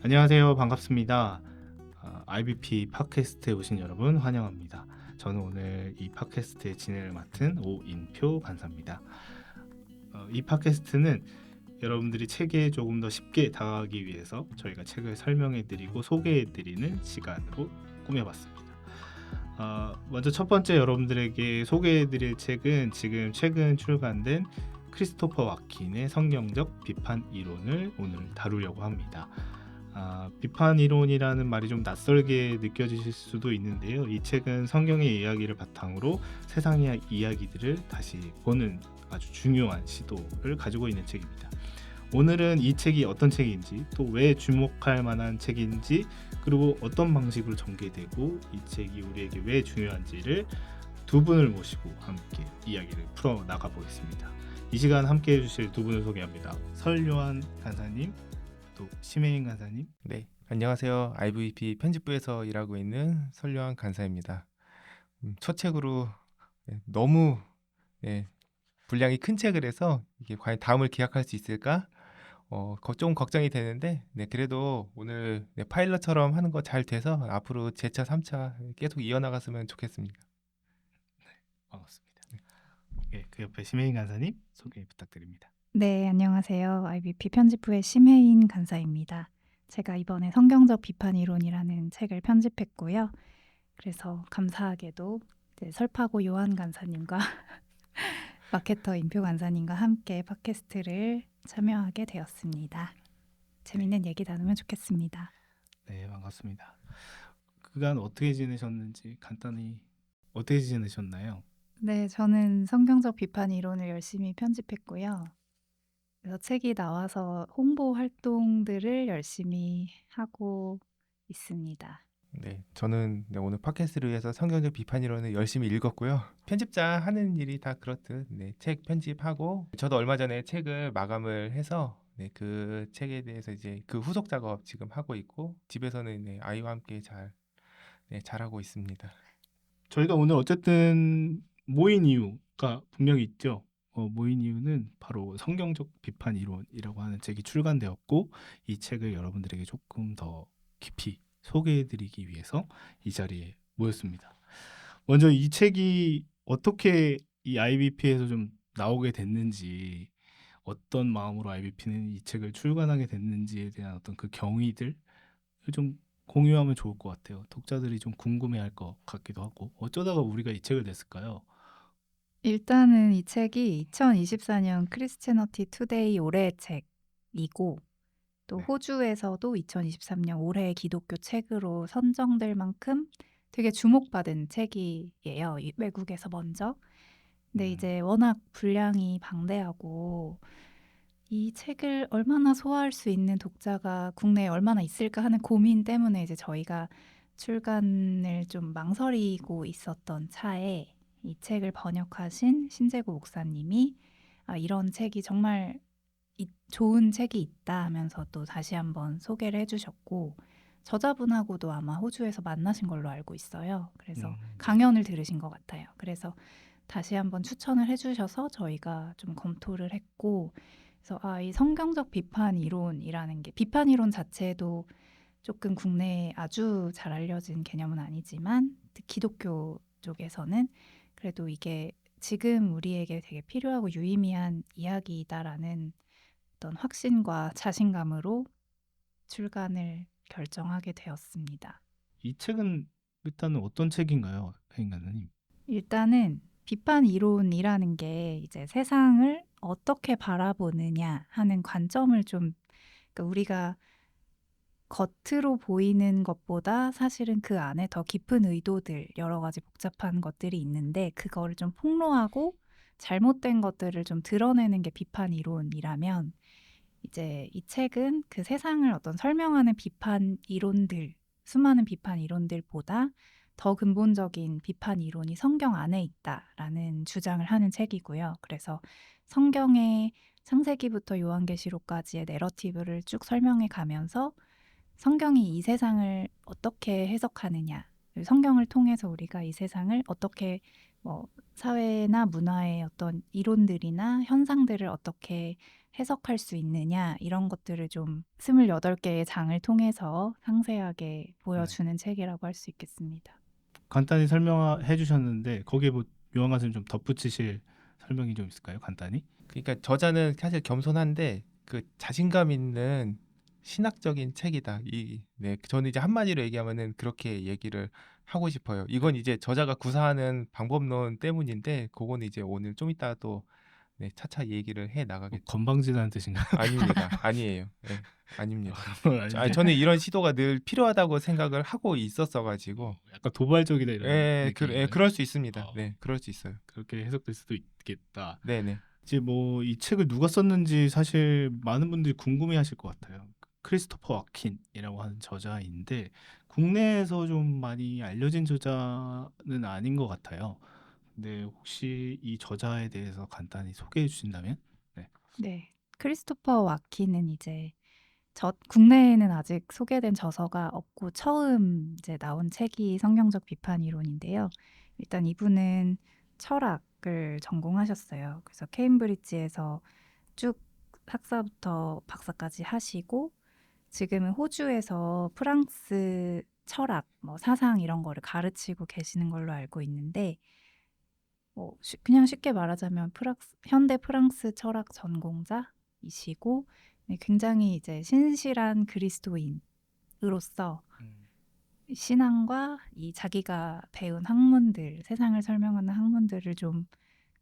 안녕하세요. 반갑습니다. IBP 팟캐스트에 오신 여러분 환영합니다. 저는 오늘 이 팟캐스트의 진행을 맡은 오인표 간사입니다. 이 팟캐스트는 여러분들이 책에 조금 더 쉽게 다가가기 위해서 저희가 책을 설명해드리고 소개해드리는 시간으로 꾸며봤습니다. 먼저 첫 번째 여러분들에게 소개해드릴 책은 지금 최근 출간된 크리스토퍼 와킨의 성경적 비판 이론을 오늘 다루려고 합니다. 비판 이론이라는 말이 좀 낯설게 느껴지실 수도 있는데요. 이 책은 성경의 이야기를 바탕으로 세상의 이야기들을 다시 보는 아주 중요한 시도를 가지고 있는 책입니다. 오늘은 이 책이 어떤 책인지, 또 왜 주목할 만한 책인지, 그리고 어떤 방식으로 전개되고 이 책이 우리에게 왜 중요한지를 두 분을 모시고 함께 이야기를 풀어 나가 보겠습니다. 이 시간 함께 해주실 두 분을 소개합니다. 설요한 간사님, 또 심혜인 간사님. 네, 안녕하세요. IVP 편집부에서 일하고 있는 설요한 간사입니다. 첫 책으로 너무 분량이 큰 책을 해서 이게 과연 다음을 기약할 수 있을까? 좀 걱정이 되는데, 그래도 오늘 파일럿처럼 하는 거 잘 돼서 앞으로 제차, 3차 계속 이어나갔으면 좋겠습니다. 반갑습니다. 그 옆에 심혜인 간사님 소개 부탁드립니다. 네, 안녕하세요. IBP 편집부의 심혜인 간사입니다. 제가 이번에 성경적 비판 이론이라는 책을 편집했고요. 그래서 감사하게도 설파고 요한 간사님과 마케터 임표 간사님과 함께 팟캐스트를 참여하게 되었습니다. 재밌는 얘기 나누면 좋겠습니다. 네, 반갑습니다. 그간 어떻게 지내셨는지 간단히 어떻게 지내셨나요? 네, 저는 성경적 비판 이론을 열심히 편집했고요. 그래서 책이 나와서 홍보 활동들을 열심히 하고 있습니다. 네, 저는 오늘 팟캐스트를 위해서 성경적 비판 이론을 열심히 읽었고요. 편집자 하는 일이 다 그렇듯 책 편집하고 저도 얼마 전에 책을 마감을 해서 그 책에 대해서 이제 그 후속 작업 지금 하고 있고 집에서는 아이와 함께 잘하고 있습니다. 저희가 오늘 어쨌든 모인 이유가 분명히 있죠. 모인 이유는 바로 성경적 비판 이론이라고 하는 책이 출간되었고 이 책을 여러분들에게 조금 더 깊이 소개해드리기 위해서 이 자리에 모였습니다. 먼저 이 책이 어떻게 이 IBP에서 좀 나오게 됐는지, 어떤 마음으로 IBP는 이 책을 출간하게 됐는지에 대한 어떤 그 경위들을 좀 공유하면 좋을 것 같아요. 독자들이 좀 궁금해할 것 같기도 하고 어쩌다가 우리가 이 책을 냈을까요? 일단은 이 책이 2024년 크리스채너티 투데이 올해의 책이고 또 네. 호주에서도 2023년 올해의 기독교 책으로 선정될 만큼 되게 주목받은 책이에요. 외국에서 먼저. 근데 이제 워낙 분량이 방대하고 이 책을 얼마나 소화할 수 있는 독자가 국내에 얼마나 있을까 하는 고민 때문에 이제 저희가 출간을 좀 망설이고 있었던 차에 이 책을 번역하신 신재구 목사님이 이런 책이 정말 좋은 책이 있다 하면서 또 다시 한번 소개를 해주셨고 저자분하고도 아마 호주에서 만나신 걸로 알고 있어요. 그래서 강연을 들으신 것 같아요. 그래서 다시 한번 추천을 해주셔서 저희가 좀 검토를 했고 그래서 이 성경적 비판 이론이라는 게 비판 이론 자체도 조금 국내에 아주 잘 알려진 개념은 아니지만 기독교 쪽에서는 그래도 이게 지금 우리에게 되게 필요하고 유의미한 이야기이다라는 어떤 확신과 자신감으로 출간을 결정하게 되었습니다. 이 책은 일단은 어떤 책인가요, 행가님? 일단은 비판 이론이라는 게 이제 세상을 어떻게 바라보느냐 하는 관점을 좀 그러니까 우리가 겉으로 보이는 것보다 사실은 그 안에 더 깊은 의도들 여러 가지 복잡한 것들이 있는데 그거를 좀 폭로하고 잘못된 것들을 좀 드러내는 게 비판 이론이라면 이제 이 책은 그 세상을 어떤 설명하는 비판 이론들, 수많은 비판 이론들보다 더 근본적인 비판 이론이 성경 안에 있다라는 주장을 하는 책이고요. 그래서 성경의 창세기부터 요한계시록까지의 내러티브를 쭉 설명해 가면서 성경이 이 세상을 어떻게 해석하느냐, 성경을 통해서 우리가 이 세상을 어떻게 사회나 문화의 어떤 이론들이나 현상들을 어떻게 해석할 수 있느냐 이런 것들을 좀 28개의 장을 통해서 상세하게 네. 보여주는 책이라고 할 수 있겠습니다. 간단히 설명해 주셨는데 거기에 뭐 요한 선생님 좀 덧붙이실 설명이 좀 있을까요? 간단히? 그러니까 저자는 사실 겸손한데 그 자신감 있는 신학적인 책이다. 네, 저는 이제 한마디로 얘기하면은 그렇게 얘기를 하고 싶어요. 이건 이제 저자가 구사하는 방법론 때문인데 그거는 이제 오늘 좀 이따 또 네, 차차 얘기를 해 뭐 나가겠죠. 건방지다는 뜻인가요? 아닙니다. 아니에요. 네, 아닙니다. 그건 아닌데 저는 이런 시도가 늘 필요하다고 생각을 하고 있었어 가지고 약간 도발적이다 이런 느낌인가요? 그럴 수 있습니다. 어, 네, 그럴 수 있어요. 그렇게 해석될 수도 있겠다. 네네. 이제 뭐 이 책을 누가 썼는지 사실 많은 분들이 궁금해하실 것 같아요. 크리스토퍼 와킨이라고 하는 저자인데 국내에서 좀 많이 알려진 저자는 아닌 것 같아요. 근데 혹시 이 저자에 대해서 간단히 소개해 주신다면? 네. 네. 크리스토퍼 와킨은 이제 국내에는 아직 소개된 저서가 없고 처음 이제 나온 책이 성경적 비판 이론인데요. 일단 이분은 철학을 전공하셨어요. 그래서 케임브리지에서 쭉 학사부터 박사까지 하시고 지금은 호주에서 프랑스 철학, 뭐 사상 이런 거를 가르치고 계시는 걸로 알고 있는데 그냥 쉽게 말하자면 현대 프랑스 철학 전공자이시고 네, 굉장히 이제 신실한 그리스도인으로서 신앙과 이 자기가 배운 학문들, 세상을 설명하는 학문들을 좀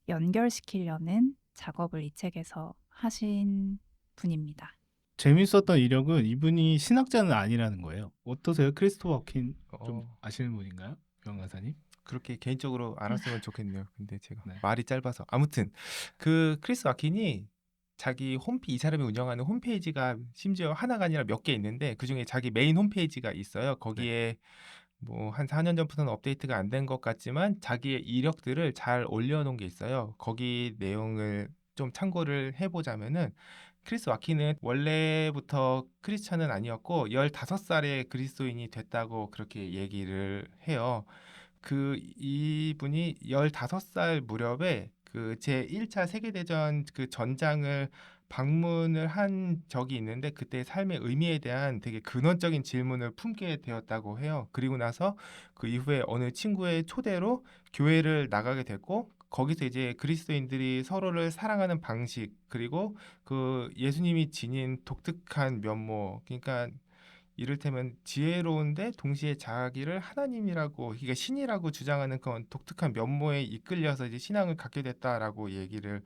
연결시키려는 작업을 이 책에서 하신 분입니다. 재밌었던 이력은 이분이 신학자는 아니라는 거예요. 어떠세요? 크리스토퍼 와킨 좀 어, 아시는 분인가요? 명강사님? 그렇게 개인적으로 알았으면 좋겠네요. 근데 제가 네. 말이 짧아서 아무튼 그 크리스 와킨이 자기 이 사람이 운영하는 홈페이지가 심지어 하나가 아니라 몇 개 있는데 그중에 자기 메인 홈페이지가 있어요. 네. 거기에 뭐 한 4년 전부터는 업데이트가 안 된 것 같지만 자기의 이력들을 잘 올려놓은 게 있어요. 거기 내용을 좀 참고를 해보자면은 크리스 와킨은 원래부터 크리스천은 아니었고 15살에 그리스도인이 됐다고 그렇게 얘기를 해요. 이분이 15살 무렵에 그 제1차 세계대전 그 전장을 방문을 한 적이 있는데 그때 삶의 의미에 대한 되게 근원적인 질문을 품게 되었다고 해요. 그리고 나서 그 이후에 어느 친구의 초대로 교회를 나가게 됐고 거기서 이제 그리스도인들이 서로를 사랑하는 방식 그리고 그 예수님이 지닌 독특한 면모 그러니까 이를테면 지혜로운데 동시에 자기를 하나님이라고 그러니까 신이라고 주장하는 그런 독특한 면모에 이끌려서 이제 신앙을 갖게 됐다라고 얘기를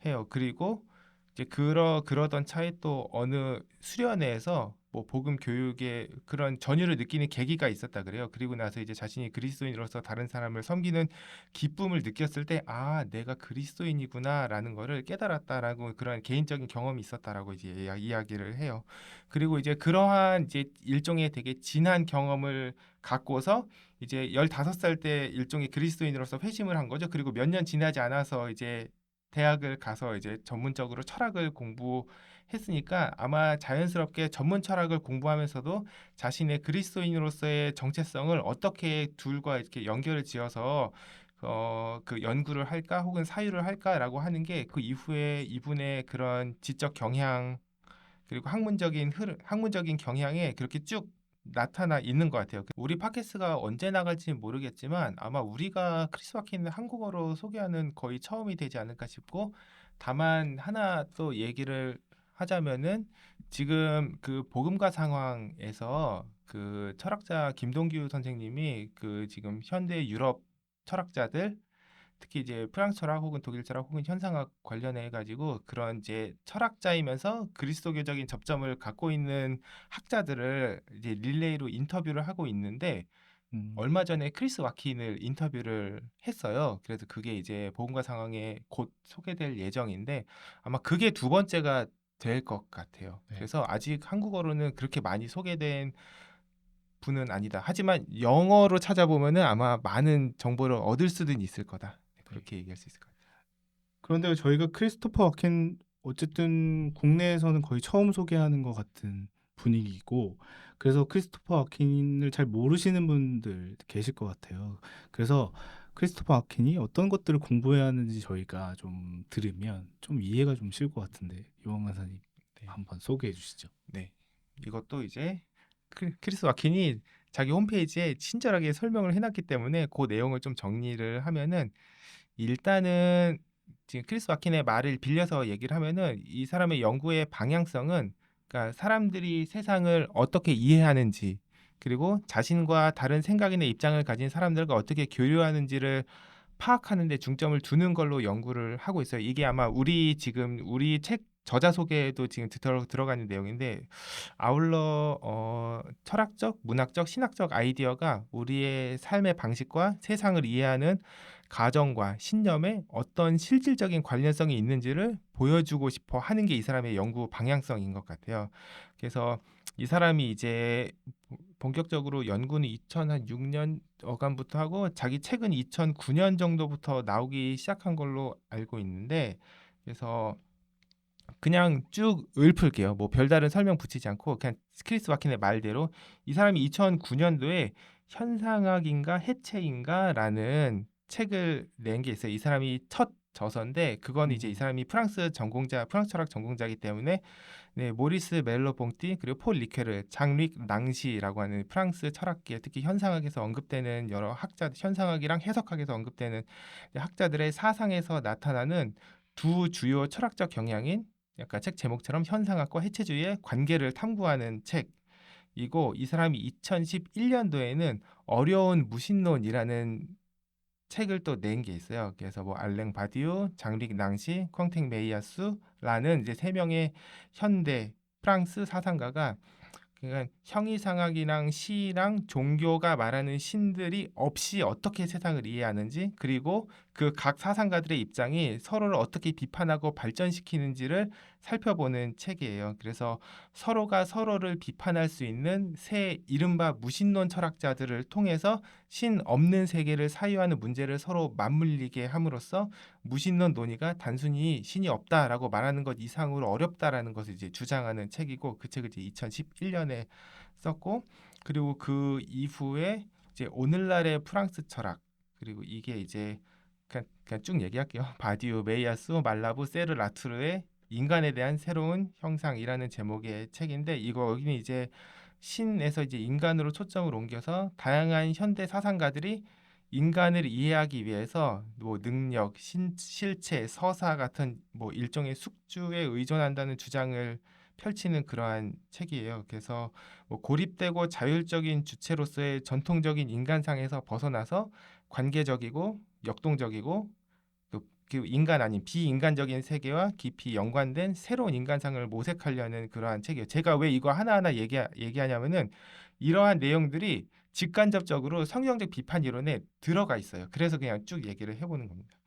해요. 그리고 이제 그러던 차에 또 어느 수련회에서 뭐 복음 교육에 그런 전율을 느끼는 계기가 있었다 그래요. 그리고 나서 이제 자신이 그리스도인으로서 다른 사람을 섬기는 기쁨을 느꼈을 때 아, 내가 그리스도인이구나라는 거를 깨달았다라고 그런 개인적인 경험이 있었다라고 이제 이야기를 해요. 그리고 이제 그러한 이제 일종의 되게 진한 경험을 갖고서 이제 15살 때 일종의 그리스도인으로서 회심을 한 거죠. 그리고 몇 년 지나지 않아서 이제 대학을 가서 이제 전문적으로 철학을 공부했으니까 아마 자연스럽게 전문 철학을 공부하면서도 자신의 그리스도인으로서의 정체성을 어떻게 둘과 이렇게 연결을 지어서 그 연구를 할까 혹은 사유를 할까라고 하는 게 그 이후에 이분의 그런 지적 경향 그리고 학문적인 경향에 그렇게 쭉 나타나 있는 것 같아요. 우리 팟캐스트가 언제 나갈지 모르겠지만 아마 우리가 크리스 와킨을 한국어로 소개하는 거의 처음이 되지 않을까 싶고 다만 하나 또 얘기를 하자면은 지금 그 복음가 상황에서 그 철학자 김동규 선생님이 그 지금 현대 유럽 철학자들 특히 이제 프랑스 철학 혹은 독일 철학 혹은 현상학 관련해 가지고 그런 이제 철학자이면서 그리스도교적인 접점을 갖고 있는 학자들을 이제 릴레이로 인터뷰를 하고 있는데 음. 얼마 전에 크리스 와킨을 인터뷰를 했어요. 그래서 그게 이제 복음과 상황에 곧 소개될 예정인데 아마 그게 두 번째가 될 것 같아요. 네. 그래서 아직 한국어로는 그렇게 많이 소개된 분은 아니다. 하지만 영어로 찾아보면은 아마 많은 정보를 얻을 수는 있을 거다. 그렇게 얘기할 수 있을 것 같아요. 그런데 저희가 크리스토퍼 와킨 어쨌든 국내에서는 거의 처음 소개하는 것 같은 분위기고 그래서 크리스토퍼 와킨을 잘 모르시는 분들 계실 것 같아요. 그래서 크리스토퍼 아킨이 어떤 것들을 공부해야 하는지 저희가 좀 들으면 좀 이해가 좀 쉬울 것 같은데 요한 간사님 네. 한번 소개해 주시죠. 네. 이것도 이제 크리스 와킨이 자기 홈페이지에 친절하게 설명을 해놨기 때문에 그 내용을 좀 정리를 하면은 일단은 지금 크리스 와킨의 말을 빌려서 얘기를 하면은 이 사람의 연구의 방향성은 그러니까 사람들이 세상을 어떻게 이해하는지 그리고 자신과 다른 생각이나 입장을 가진 사람들과 어떻게 교류하는지를 파악하는 데 중점을 두는 걸로 연구를 하고 있어요. 이게 아마 우리 책 저자 소개에도 지금 들어가는 내용인데 아울러 철학적, 문학적, 신학적 아이디어가 우리의 삶의 방식과 세상을 이해하는 가정과 신념에 어떤 실질적인 관련성이 있는지를 보여주고 싶어 하는 게 이 사람의 연구 방향성인 것 같아요. 그래서 이 사람이 이제 본격적으로 연구는 2006년 어간부터 하고 자기 책은 2009년 정도부터 나오기 시작한 걸로 알고 있는데 그래서 그냥 쭉 읊을게요. 뭐 별다른 설명 붙이지 않고 그냥 크리스 와킨의 말대로 이 사람이 2009년도에 현상학인가 해체인가라는 책을 낸 게 있어요. 이 사람이 첫 저서인데 그건 이제 이 사람이 프랑스 철학 전공자이기 때문에 네, 모리스 멜로봉띠 그리고 폴 리케르, 장릭 낭시라고 하는 프랑스 철학계 특히 현상학에서 언급되는 여러 학자 현상학이랑 해석학에서 언급되는 학자들의 사상에서 나타나는 두 주요 철학적 경향인 약간 책 제목처럼 현상학과 해체주의의 관계를 탐구하는 책이고 이 사람이 2011년도에는 어려운 무신론이라는 책을 또 낸 게 있어요. 그래서 뭐 알랭 바디우, 장릭 낭시, 콩탱 메이야수라는 이제 세 명의 현대 프랑스 사상가가 그러니까 형이상학이랑 시랑 종교가 말하는 신들이 없이 어떻게 세상을 이해하는지 그리고 그 각 사상가들의 입장이 서로를 어떻게 비판하고 발전시키는지를 살펴보는 책이에요. 그래서 서로가 서로를 비판할 수 있는 새 이른바 무신론 철학자들을 통해서 신 없는 세계를 사유하는 문제를 서로 맞물리게 함으로써 무신론 논의가 단순히 신이 없다라고 말하는 것 이상으로 어렵다라는 것을 이제 주장하는 책이고 그 책을 이제 2011년에 썼고 그리고 그 이후에 이제 오늘날의 프랑스 철학 그리고 이게 이제 그냥 쭉 얘기할게요. 바디우, 메이야스, 말라부, 세르 라투르의 인간에 대한 새로운 형상이라는 제목의 책인데 이거 여기는 이제 신에서 이제 인간으로 초점을 옮겨서 다양한 현대 사상가들이 인간을 이해하기 위해서 뭐 능력, 실체, 서사 같은 뭐 일종의 숙주에 의존한다는 주장을 펼치는 그러한 책이에요. 그래서 뭐 고립되고 자율적인 주체로서의 전통적인 인간상에서 벗어나서 관계적이고 역동적이고 그 인간 아닌 비인간적인 세계와 깊이 연관된 새로운 인간상을 모색하려는 그러한 책이에요. 제가 왜 이거 하나하나 얘기하냐면은 이러한 내용들이 직간접적으로 성경적 비판 이론에 들어가 있어요. 그래서 그냥 쭉 얘기를 해보는 겁니다.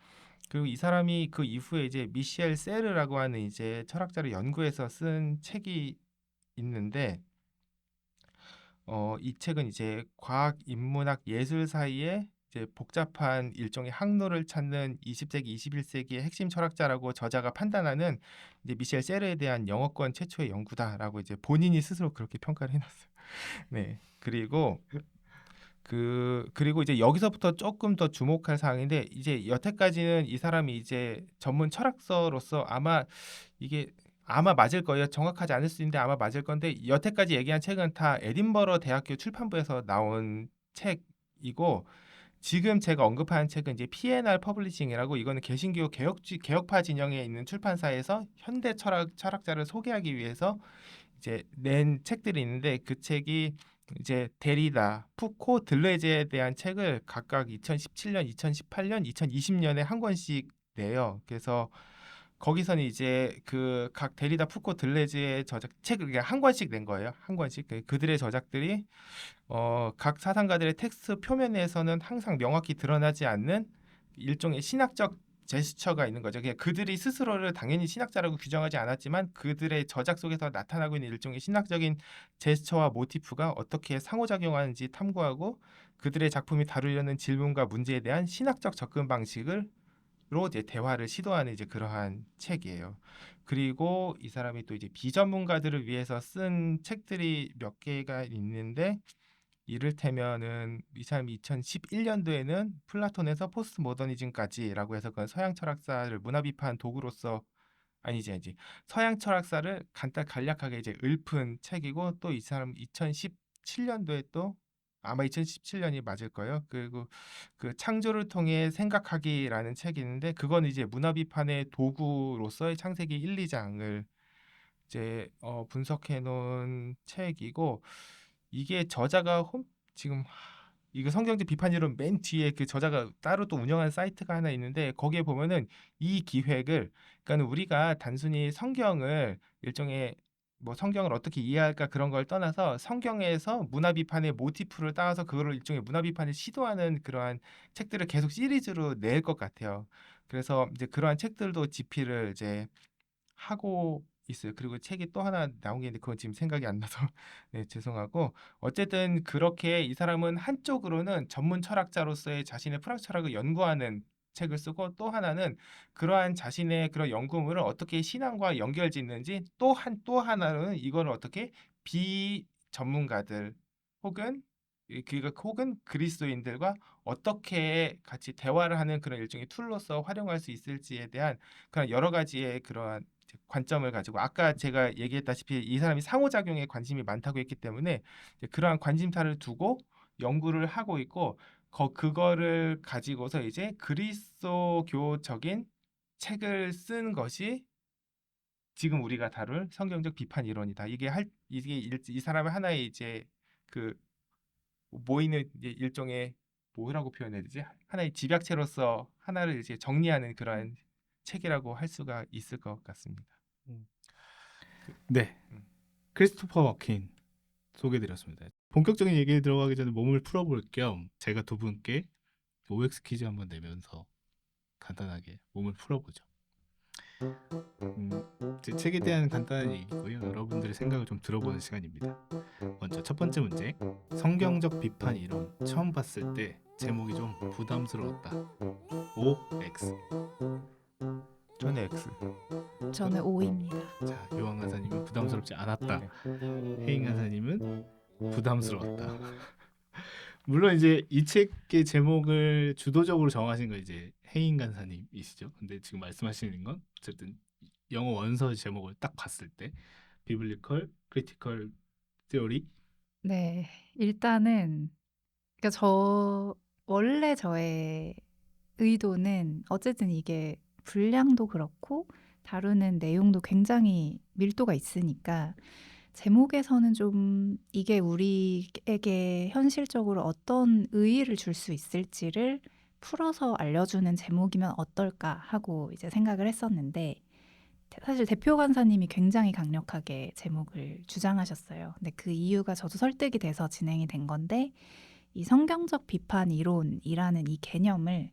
그리고 이 사람이 그 이후에 이제 미셸 세르라고 하는 이제 철학자를 연구해서 쓴 책이 있는데 이 책은 이제 과학, 인문학, 예술 사이에 이제 복잡한 일종의 항로를 찾는 20세기, 21세기의 핵심 철학자라고 저자가 판단하는 이제 미셸 세르에 대한 영어권 최초의 연구다라고 이제 본인이 스스로 그렇게 평가를 해놨어요. 네. 그리고 이제 여기서부터 조금 더 주목할 사항인데 이제 여태까지는 이 사람이 이제 전문 철학서로서 아마 맞을 거예요. 정확하지 않을 수 있는데 아마 맞을 건데 여태까지 얘기한 책은 다 에딘버러 대학교 출판부에서 나온 책이고 지금 제가 언급한 책은 이제 P&R 퍼블리싱이라고 이거는 개신교 개혁파 진영에 있는 출판사에서 현대 철학자를 소개하기 위해서 이제 낸 책들이 있는데 그 책이 이제 데리다, 푸코, 들레즈에 대한 책을 각각 2017년, 2018년, 2020년에 한 권씩 내요. 그래서 거기서는 이제 그 각 데리다, 푸코, 들레즈의 저작 책을 그냥 한 권씩 낸 거예요. 한 권씩 그들의 저작들이 각 사상가들의 텍스트 표면에서는 항상 명확히 드러나지 않는 일종의 신학적 제스처가 있는 거죠. 그냥 그들이 스스로를 당연히 신학자라고 규정하지 않았지만 그들의 저작 속에서 나타나고 있는 일종의 신학적인 제스처와 모티프가 어떻게 상호작용하는지 탐구하고 그들의 작품이 다루려는 질문과 문제에 대한 신학적 접근 방식을 로 이제 대화를 시도하는 이제 그러한 책이에요. 그리고 이 사람이 또 이제 비전문가들을 위해서 쓴 책들이 몇 개가 있는데 이를테면은 이 사람이 2011년도에는 플라톤에서 포스트 모더니즘까지라고 해서 그 서양 철학사를 문화 비판 도구로서 아니지 서양 철학사를 간략하게 이제 읊은 책이고, 또 이 사람 2017년도에 또 아마 2017년이 맞을 거예요. 그리고 그 창조를 통해 생각하기라는 책이 있는데, 그건 이제 문화 비판의 도구로서의 창세기 1, 2장을 이제 분석해 놓은 책이고, 이게 저자가 지금 이거 성경적 비판 이론 맨 뒤에 그 저자가 따로 또 운영하는 사이트가 하나 있는데, 거기에 보면은 이 기획을, 그러니까 우리가 단순히 성경을 일종의 뭐 성경을 어떻게 이해할까 그런 걸 떠나서 성경에서 문화 비판의 모티프를 따와서 그거를 일종의 문화 비판을 시도하는 그러한 책들을 계속 시리즈로 낼 것 같아요. 그래서 이제 그러한 책들도 집필을 이제 하고 있어요. 그리고 책이 또 하나 나온 게 있는데 그건 지금 생각이 안 나서 네, 죄송하고, 어쨌든 그렇게 이 사람은 한쪽으로는 전문 철학자로서의 자신의 프랑스 철학을 연구하는 책을 쓰고, 또 하나는 그러한 자신의 그런 연구물을 어떻게 신앙과 연결짓는지, 또 하나는 이거를 어떻게 비전문가들 혹은 혹은 그리스도인들과 어떻게 같이 대화를 하는 그런 일종의 툴로서 활용할 수 있을지에 대한 그런 여러 가지의 그러한 관점을 가지고, 아까 제가 얘기했다시피 이 사람이 상호작용에 관심이 많다고 했기 때문에 이제 그러한 관심사를 두고 연구를 하고 있고, 그거를 가지고서 이제 그리스도교적인 책을 쓴 것이 지금 우리가 다룰 성경적 비판 이론이다. 이게 이 사람의 하나의 이제 그 모이는 이제 일종의 뭐라고 표현해야 되지? 하나의 집약체로서 하나를 이제 정리하는 그러한 책이라고 할 수가 있을 것 같습니다. 음. 그, 네, 음. 크리스토퍼 워킨 소개드렸습니다. 본격적인 얘기에 들어가기 전에 몸을 풀어볼 겸 제가 두 분께 OX 퀴즈 한번 내면서 간단하게 몸을 풀어보죠. 제 책에 대한 간단한 얘기고요. 여러분들의 생각을 좀 들어보는 시간입니다. 먼저 첫 번째 문제. 성경적 비판 이론 처음 봤을 때 제목이 좀 부담스러웠다. OX. 저는 X. 저는 O입니다. 자, 요한 간사님은 부담스럽지 않았다. 네. 혜인 간사님은 부담스러웠다. 물론 이제 이 책의 제목을 주도적으로 정하신 건 이제 혜인 간사님이시죠. 근데 지금 말씀하시는 건 어쨌든 영어 원서 제목을 딱 봤을 때 비블리컬 크리티컬 티어리. 네, 일단은 그러니까 원래 저의 의도는 어쨌든 이게 분량도 그렇고 다루는 내용도 굉장히 밀도가 있으니까 제목에서는 좀 이게 우리에게 현실적으로 어떤 의의를 줄 수 있을지를 풀어서 알려주는 제목이면 어떨까 하고 이제 생각을 했었는데, 사실 대표 간사님이 굉장히 강력하게 제목을 주장하셨어요. 근데 그 이유가 저도 설득이 돼서 진행이 된 건데, 이 성경적 비판 이론이라는 이 개념을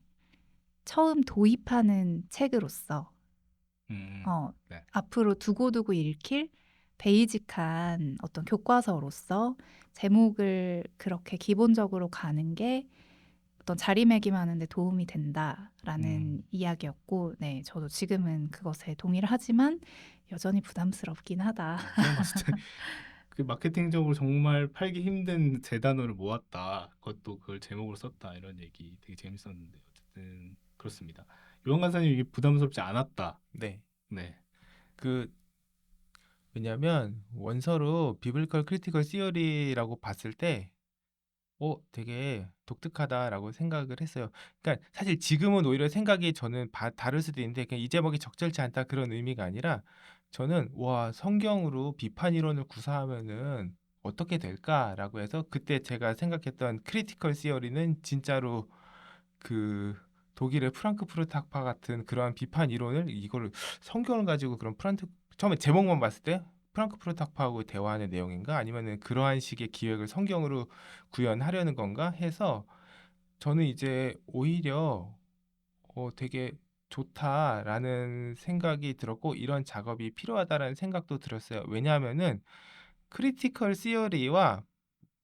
처음 도입하는 책으로서 네. 앞으로 두고두고 읽힐 베이직한 어떤 교과서로서 제목을 그렇게 기본적으로 가는 게 어떤 자리매김하는 데 도움이 된다라는 이야기였고, 네, 저도 지금은 그것에 동의를 하지만 여전히 부담스럽긴 하다. 제가 봤을 때 그 마케팅적으로 정말 팔기 힘든 세 단어를 모았다. 그것도 그걸 제목으로 썼다. 이런 얘기 되게 재밌었는데 어쨌든 그렇습니다. 요한 간사님 이게 부담스럽지 않았다. 네. 네. 왜냐하면 원서로 비블리컬 크리티컬 시어리라고 봤을 때 되게 독특하다라고 생각을 했어요. 그러니까 사실 지금은 오히려 생각이 저는 다를 수도 있는데, 그냥 이 제목이 적절치 않다 그런 의미가 아니라, 저는 와, 성경으로 비판 이론을 구사하면은 어떻게 될까라고 해서 그때 제가 생각했던 크리티컬 시어리는 진짜로 그 독일의 프랑크푸르트 학파 같은 그러한 비판 이론을, 이거를 성경을 가지고 처음에 제목만 봤을 때 프랑크푸르트 학파하고 대화하는 내용인가, 아니면은 그러한 식의 기획을 성경으로 구현하려는 건가 해서, 저는 이제 오히려 되게 좋다라는 생각이 들었고, 이런 작업이 필요하다라는 생각도 들었어요. 왜냐하면은 크리티컬 시어리와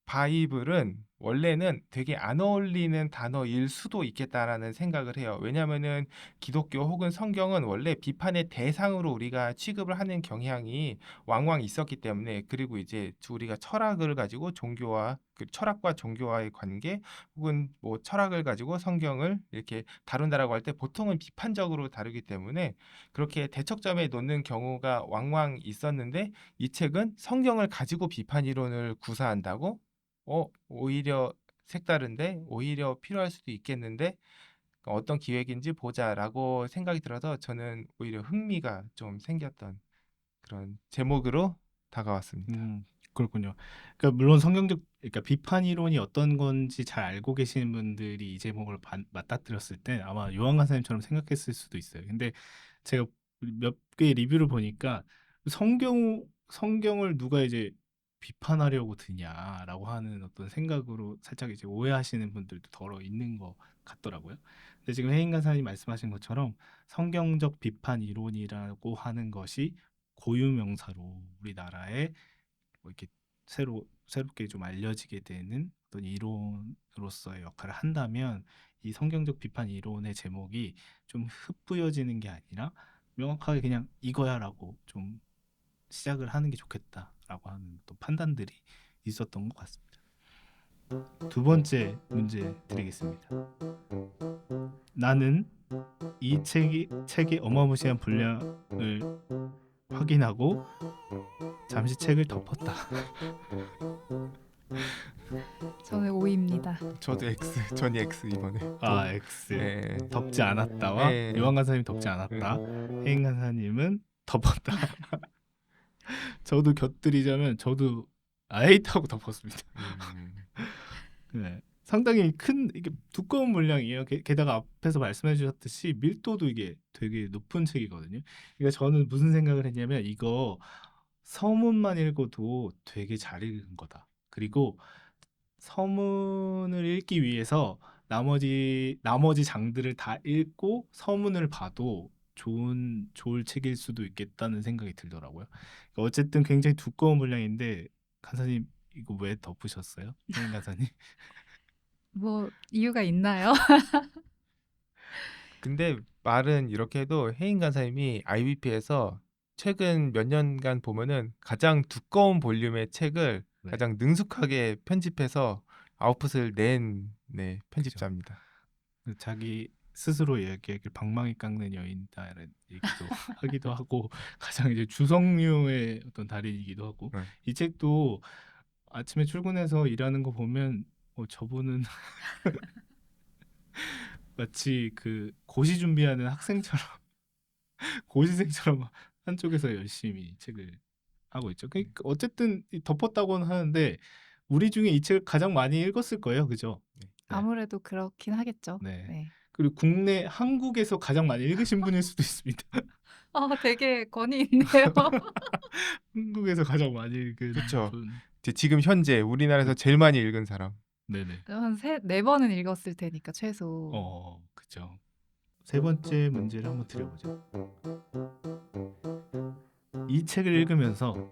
바이블은 원래는 되게 안 어울리는 단어일 수도 있겠다라는 생각을 해요. 왜냐하면은 기독교 혹은 성경은 원래 비판의 대상으로 우리가 취급을 하는 경향이 왕왕 있었기 때문에 그리고 이제 우리가 철학을 가지고 종교와 그 철학과 종교와의 관계 혹은 뭐 철학을 가지고 성경을 이렇게 다룬다라고 할 때 보통은 비판적으로 다루기 때문에 그렇게 대척점에 놓는 경우가 왕왕 있었는데 이 책은 성경을 가지고 비판 이론을 구사한다고? 오히려 색다른데 오히려 필요할 수도 있겠는데 어떤 기획인지 보자라고 생각이 들어서 저는 오히려 흥미가 좀 생겼던 그런 제목으로 다가왔습니다. 그렇군요. 그러니까 물론 성경적 그러니까 비판 이론이 어떤 건지 잘 알고 계시는 분들이 이 제목을 맞닥뜨렸을 때 아마 요한 강사님처럼 생각했을 수도 있어요. 근데 제가 몇 개 리뷰를 보니까 성경을 누가 이제 비판하려고 드냐라고 하는 어떤 생각으로 살짝 이제 오해하시는 분들도 더러 있는 것 같더라고요. 근데 지금 혜인 강사님 말씀하신 것처럼 성경적 비판 이론이라고 하는 것이 고유명사로 우리나라에 뭐 이렇게 새롭게 좀 알려지게 되는 어떤 이론으로서의 역할을 한다면 이 성경적 비판 이론의 제목이 좀 흩뿌여지는 게 아니라 명확하게 그냥 이거야라고 좀 시작을 하는 게 좋겠다라고 하는 또 판단들이 있었던 것 같습니다. 두 번째 문제 드리겠습니다. 나는 이 책의 어마무시한 분량을 확인하고 잠시 책을 덮었다. 저는 O입니다. 저도 X, 전이 X 이번에. 아, X. 네. 덮지 않았다와 네. 요한 간사님 덮지 않았다. 혜인 간사님은 덮었다. 저도 곁들이자면 저도 아이타고 덮었습니다. 네. 상당히 큰 이게 두꺼운 물량이에요. 게다가 앞에서 말씀해 주셨듯이 밀도도 이게 되게 높은 책이거든요. 그러니까 저는 무슨 생각을 했냐면 이거 서문만 읽어도 되게 잘 읽은 거다. 그리고 서문을 읽기 위해서 나머지 장들을 다 읽고 서문을 봐도 좋을 책일 수도 있겠다는 생각이 들더라고요. 그러니까 어쨌든 굉장히 두꺼운 분량인데 간사님 이거 왜 덮으셨어요? 혜인 간사님? 뭐 이유가 있나요? 근데 말은 이렇게 해도 혜인 간사님이 IBP에서 최근 몇 년간 보면은 가장 두꺼운 볼륨의 책을 네. 가장 능숙하게 편집해서 아웃풋을 낸 편집자입니다. 자기 스스로 얘기하길 방망이 깎는 여인이다라는 얘기도 하기도 하고 가장 이제 주성류의 어떤 달인이기도 하고 네. 이 책도 아침에 출근해서 일하는 거 보면 저분은 마치 그 고시 준비하는 학생처럼 고시생처럼 한쪽에서 열심히 책을 하고 있죠. 그러니까 어쨌든 덮었다고는 하는데 우리 중에 이 책을 가장 많이 읽었을 거예요, 그죠? 네. 아무래도 그렇긴 하겠죠. 네. 네. 그리고 한국에서 가장 많이 읽으신 분일 수도 있습니다. 되게 권위 있네요. 한국에서 가장 많이 읽은 그쵸. 분. 지금 현재 우리나라에서 제일 많이 읽은 사람. 네네. 한 네 번은 읽었을 테니까 최소. 그죠. 세 번째 문제를 한번 드려보죠. 이 책을 읽으면서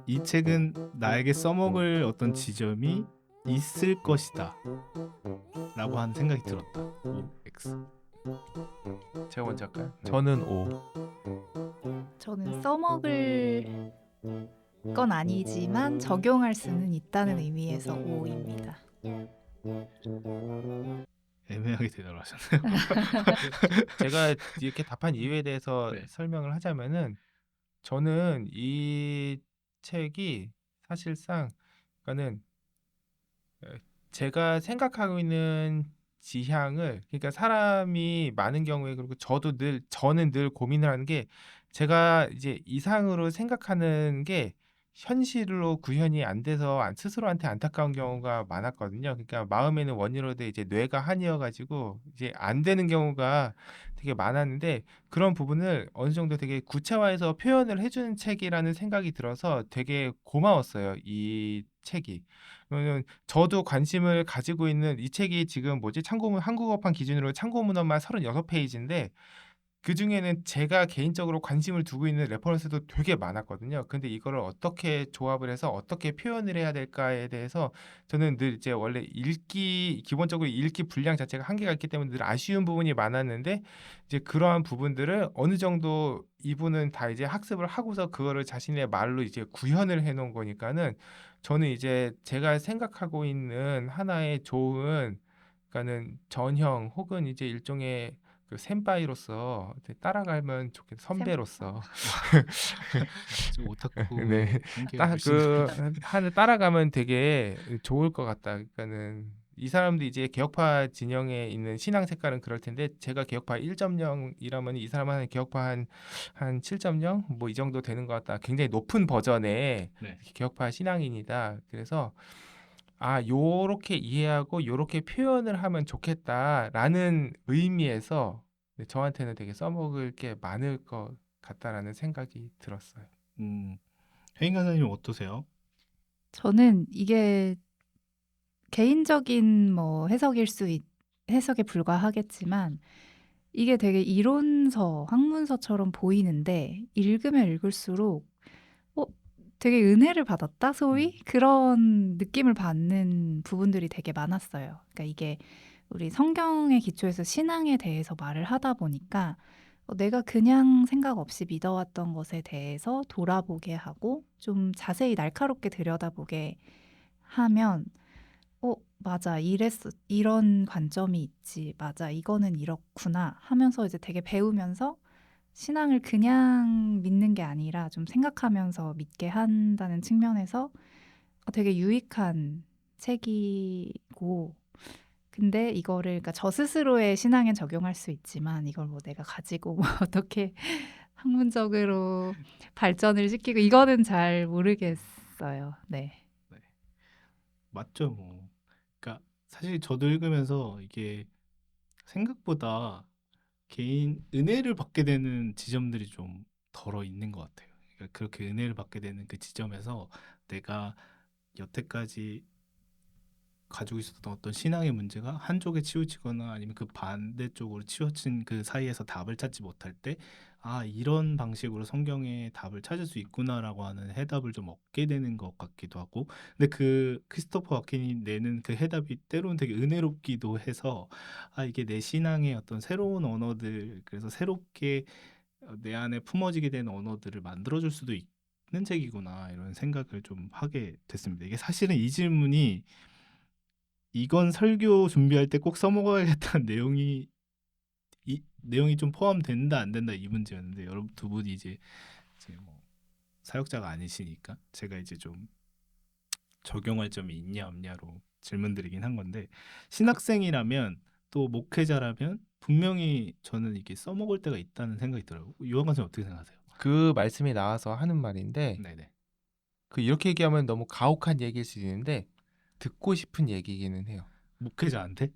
이 책은 나에게 써먹을 어떤 지점이 있을 것이다 라고 하는 생각이 들었다. O, X. 제가 먼저 할까요? 저는 O. 저는 써먹을 건 아니지만 적용할 수는 있다는 의미에서 O입니다. 애매하게 대답을 하셨네요. 제가 이렇게 답한 이유에 대해서 네. 설명을 하자면은 저는 이 책이 사실상 그러니까는 제가 생각하고 있는 지향을 그러니까 사람이 많은 경우에 그리고 저는 늘 고민을 하는 게 제가 이제 이상으로 생각하는 게 현실로 구현이 안 돼서 스스로한테 안타까운 경우가 많았거든요. 그러니까 마음에는 원이로되 이제 뇌가 한이어 가지고 이제 안 되는 경우가 되게 많았는데 그런 부분을 어느 정도 되게 구체화해서 표현을 해주는 책이라는 생각이 들어서 되게 고마웠어요. 이 책이. 왜냐면 저도 관심을 가지고 있는 이 책이 지금 한국어판 기준으로 참고 문헌만 36페이지인데 그 중에는 제가 개인적으로 관심을 두고 있는 레퍼런스도 되게 많았거든요. 근데 이거를 어떻게 조합을 해서 어떻게 표현을 해야 될까에 대해서 저는 늘 이제 원래 기본적으로 읽기 분량 자체가 한계가 있기 때문에 늘 아쉬운 부분이 많았는데 이제 그러한 부분들을 어느 정도 이분은 다 이제 학습을 하고서 그거를 자신의 말로 이제 구현을 해 놓은 거니까는 저는 이제 제가 생각하고 있는 하나의 좋은 그러니까는 전형 혹은 이제 일종의 그 센파이로서 따라가면 좋겠 선배로서 좀 오타쿠의 네. 한계가 딱 훨씬 그 하늘 따라가면 되게 좋을 것 같다. 그러니까는 이 사람도 이제 개혁파 진영에 있는 신앙 색깔은 그럴 텐데 제가 개혁파 1.0이라면 이 사람은 개혁파 한 7.0 뭐 이 정도 되는 것 같다. 굉장히 높은 버전의 네. 개혁파 신앙인이다. 그래서 요렇게 이해하고 요렇게 표현을 하면 좋겠다라는 의미에서 네, 저한테는 되게 써먹을 게 많을 것 같다라는 생각이 들었어요. 혜인 간사님 어떠세요? 저는 이게 개인적인 뭐 해석에 불과하겠지만 이게 되게 이론서, 학문서처럼 보이는데 읽으면 읽을수록 어, 되게 은혜를 받았다, 소위 그런 느낌을 받는 부분들이 되게 많았어요. 그러니까 이게 우리 성경의 기초에서 신앙에 대해서 말을 하다 보니까 내가 그냥 생각 없이 믿어왔던 것에 대해서 돌아보게 하고 좀 자세히 날카롭게 들여다보게 하면 맞아. 이런 관점이 있지. 맞아. 이거는 이렇구나 하면서 이제 되게 배우면서 신앙을 그냥 믿는 게 아니라 좀 생각하면서 믿게 한다는 측면에서 되게 유익한 책이고 근데 이거를 그러니까 저 스스로의 신앙에 적용할 수 있지만 이걸 뭐 내가 가지고 뭐 어떻게 학문적으로 발전을 시키고 이거는 잘 모르겠어요. 네. 네. 맞죠, 뭐. 그러니까 사실 저도 읽으면서 이게 생각보다 개인 은혜를 받게 되는 지점들이 좀 덜어 있는 것 같아요. 그러니까 그렇게 은혜를 받게 되는 그 지점에서 내가 여태까지 가지고 있었던 어떤 신앙의 문제가 한쪽에 치우치거나 아니면 그 반대쪽으로 치우친 그 사이에서 답을 찾지 못할 때, 이런 방식으로 성경의 답을 찾을 수 있구나라고 하는 해답을 좀 얻게 되는 것 같기도 하고, 근데 그 크리스토퍼 와킨이 내는 그 해답이 때로는 되게 은혜롭기도 해서, 이게 내 신앙의 어떤 새로운 언어들, 그래서 새롭게 내 안에 품어지게 되는 언어들을 만들어줄 수도 있는 책이구나, 이런 생각을 좀 하게 됐습니다. 이게 사실은 이 질문이 이건 설교 준비할 때 꼭 써먹어야겠다는 내용이 좀 포함된다 안 된다 이 문제였는데, 여러분 두 분이 이제 뭐 사역자가 아니시니까 제가 이제 좀 적용할 점이 있냐 없냐로 질문드리긴 한 건데, 신학생이라면 또 목회자라면 분명히 저는 이게 써먹을 때가 있다는 생각이 들어요. 유학관 선생 어떻게 생각하세요? 그 말씀이 나와서 하는 말인데 네네. 그 이렇게 얘기하면 너무 가혹한 얘기일 수 있는데 듣고 싶은 얘기기는 해요. 목회자한테?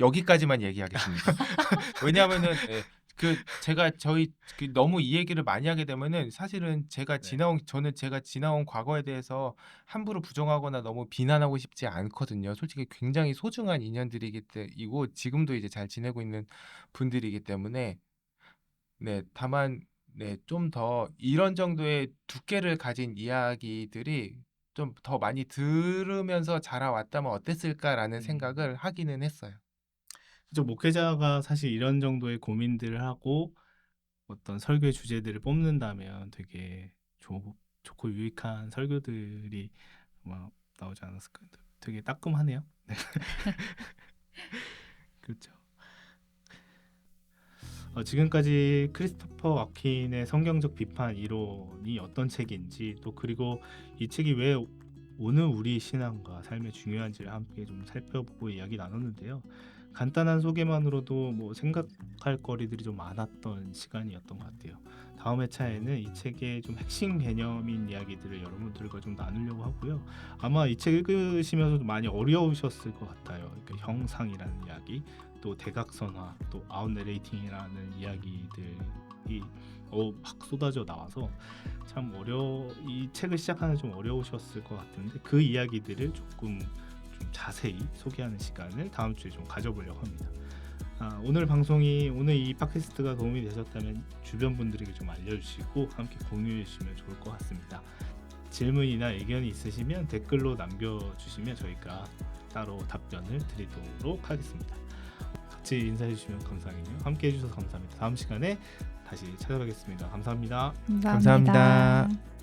여기까지만 얘기하겠습니다. 왜냐하면은 저희 너무 이 얘기를 많이 하게 되면은 사실은 네. 저는 제가 지나온 과거에 대해서 함부로 부정하거나 너무 비난하고 싶지 않거든요. 솔직히 굉장히 소중한 인연들이고 지금도 이제 잘 지내고 있는 분들이기 때문에 네 다만 네 좀 더 이런 정도의 두께를 가진 이야기들이 좀 더 많이 들으면서 자라왔다면 어땠을까라는 생각을 하기는 했어요. 그죠. 목회자가 사실 이런 정도의 고민들을 하고 어떤 설교의 주제들을 뽑는다면 되게 좋고 유익한 설교들이 아마 나오지 않았을까. 되게 따끔하네요. 네. 그렇죠. 지금까지 크리스토퍼 와킨의 성경적 비판 이론이 어떤 책인지, 또 그리고 이 책이 왜 오늘 우리 신앙과 삶에 중요한지를 함께 좀 살펴보고 이야기 나눴는데요. 간단한 소개만으로도 뭐 생각할 거리들이 좀 많았던 시간이었던 것 같아요. 다음 회차에는 이 책의 좀 핵심 개념인 이야기들을 여러분들과 좀 나누려고 하고요. 아마 이 책 읽으시면서도 많이 어려우셨을 것 같아요. 그러니까 형상이라는 이야기, 또 대각선화, 또 아웃내레이팅이라는 이야기들이 막 쏟아져 나와서 참 이 책을 시작하는 좀 어려우셨을 것 같은데, 그 이야기들을 조금 좀 자세히 소개하는 시간을 다음 주에 좀 가져보려고 합니다. 오늘 이 팟캐스트가 도움이 되셨다면 주변 분들에게 좀 알려주시고 함께 공유해 주시면 좋을 것 같습니다. 질문이나 의견이 있으시면 댓글로 남겨주시면 저희가 따로 답변을 드리도록 하겠습니다. 같이 인사해 주시면 감사하겠네요. 함께 해주셔서 감사합니다. 다음 시간에 다시 찾아뵙겠습니다. 감사합니다. 감사합니다. 감사합니다.